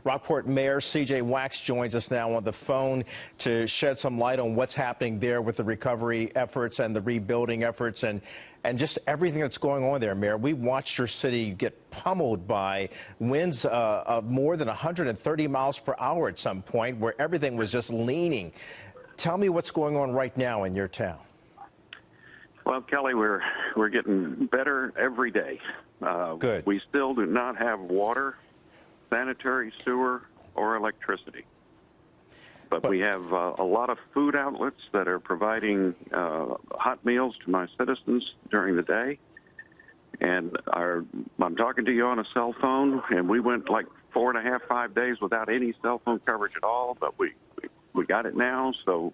Rockport Mayor C.J. Wax joins us now on the phone to shed some light on what's happening there with the recovery efforts and the rebuilding efforts and just everything that's going on there, Mayor. We watched your city get pummeled by winds of more than 130 miles per hour at some point, where everything was just leaning. Tell me what's going on right now in your town. Well, Kelly, we're getting better every day. Good. We still do not have water, sanitary sewer, or electricity. But we have a lot of food outlets that are providing hot meals to my citizens during the day. And I'm talking to you on a cell phone, and we went like 4.5, 5 days without any cell phone coverage at all, but we got it now, so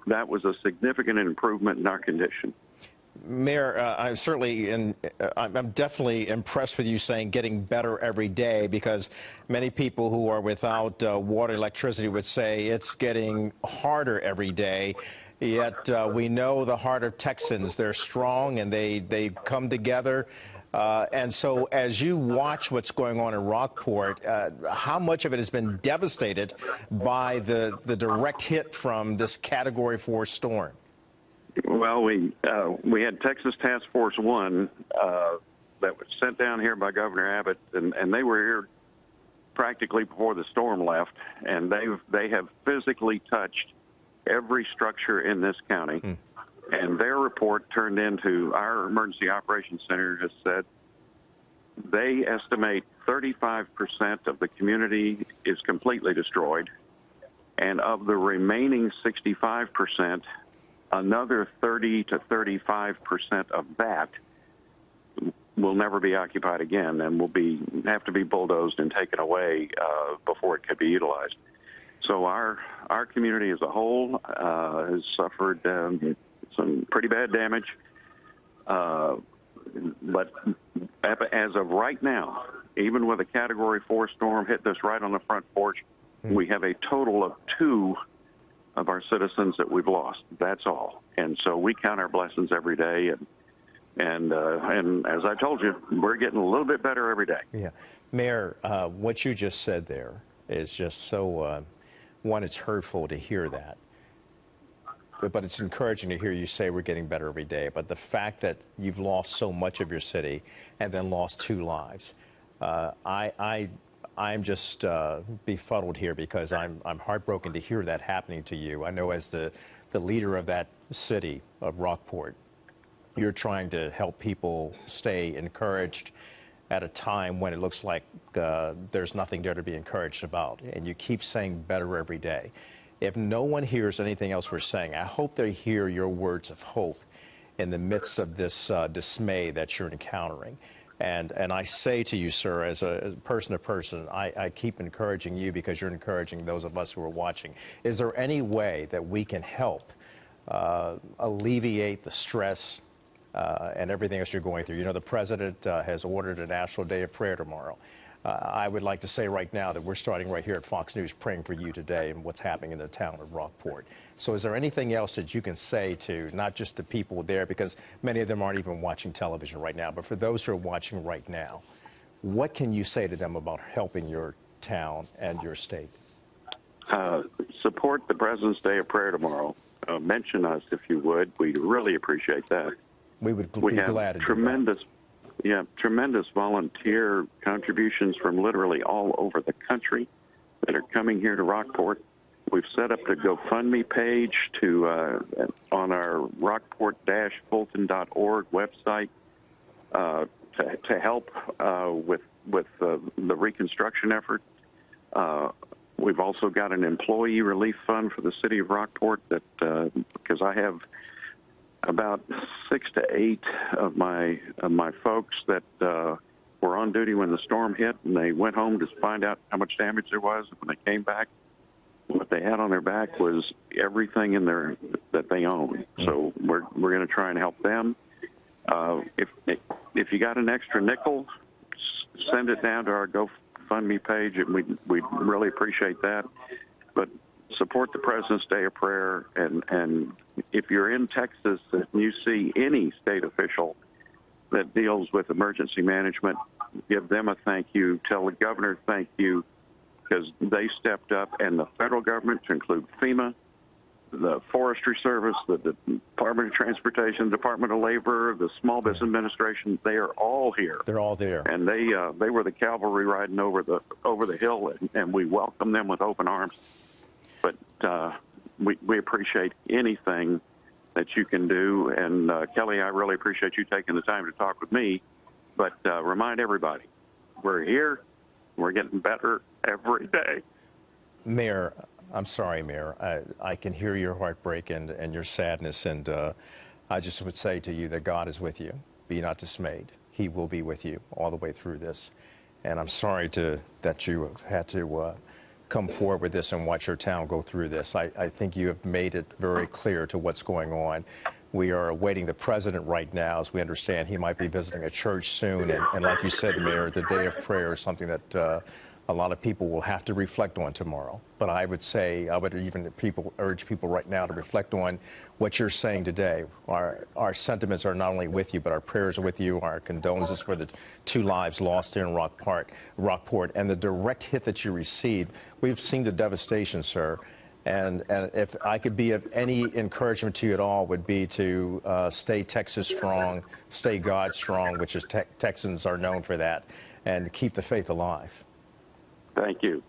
that was a significant improvement in our condition. Mayor, I'm definitely impressed with you saying getting better every day, because many people who are without water, electricity would say it's getting harder every day. Yet we know the heart of Texans. They're strong and they come together. And so as you watch what's going on in Rockport, how much of it has been devastated by the direct hit from this Category 4 storm? Well, we had Texas Task Force 1 that was sent down here by Governor Abbott, and they were here practically before the storm left, and they have physically touched every structure in this county. And their report turned into our Emergency Operations Center has said they estimate 35% of the community is completely destroyed, and of the remaining 65%, another 30 to 35% of that will never be occupied again and will have to be bulldozed and taken away before it can be utilized. So our community as a whole has suffered some pretty bad damage. But as of right now, even with a Category 4 storm hitting us right on the front porch, we have a total of 2 of our citizens that we've lost. That's all. And so we count our blessings every day. And as I told you, we're getting a little bit better every day. Yeah. Mayor, what you just said there is just so, one, it's hurtful to hear that. But it's encouraging to hear you say we're getting better every day. But the fact that you've lost so much of your city and then lost 2 lives, I'm just befuddled here, because I'm heartbroken to hear that happening to you. I know as the leader of that city of Rockport, you're trying to help people stay encouraged at a time when it looks like there's nothing there to be encouraged about. And you keep saying better every day. If no one hears anything else we're saying, I hope they hear your words of hope in the midst of this dismay that you're encountering. And I say to you, sir, as person to person, I keep encouraging you because you're encouraging those of us who are watching. Is there any way that we can help alleviate the stress and everything else you're going through? You know, the president has ordered a National Day of Prayer tomorrow. I would like to say right now that we're starting right here at Fox News praying for you today and what's happening in the town of Rockport. So is there anything else that you can say to not just the people there, because many of them aren't even watching television right now, but for those who are watching right now, what can you say to them about helping your town and your state? Support the President's Day of Prayer tomorrow. Mention us if you would. We'd really appreciate that. We would be glad to do that. Tremendous volunteer contributions from literally all over the country that are coming here to Rockport. We've set up the GoFundMe page on our rockport-fulton.org website to help with the reconstruction effort. We've also got an employee relief fund for the city of Rockport that because I have about 6 to 8 of my folks that were on duty when the storm hit, and they went home to find out how much damage there was. And when they came back, what they had on their back was everything in there that they own. So we're going to try and help them. If you got an extra nickel, send it down to our GoFundMe page, and we'd really appreciate that. But support the President's Day of Prayer, and if you're in Texas and you see any state official that deals with emergency management, give them a thank you. Tell the governor thank you. because they stepped up, and the federal government, to include FEMA, the Forestry Service, the Department of Transportation, Department of Labor, the Small Business Administration, they are all here. They're all there. And they were the cavalry riding over the hill, and we welcome them with open arms. But we appreciate anything that you can do. And Kelly, I really appreciate you taking the time to talk with me. But remind everybody, we're here. We're getting better every day. Mayor, I'm sorry, Mayor. I can hear your heartbreak and your sadness, and I just would say to you that God is with you. Be not dismayed. He will be with you all the way through this. And I'm sorry that you have had to come forward with this and watch your town go through this. I think you have made it very clear to what's going on. We are awaiting the president right now, as we understand he might be visiting a church soon. And like you said, Mayor, the day of prayer is something that a lot of people will have to reflect on tomorrow. But I would say, I would even urge people right now to reflect on what you're saying today. Our sentiments are not only with you, but our prayers are with you. Our condolences for the 2 lives lost here in Rockport, and the direct hit that you received. We've seen the devastation, sir. And if I could be of any encouragement to you at all, would be to stay Texas strong, stay God strong, which is Texans are known for that, and keep the faith alive. Thank you.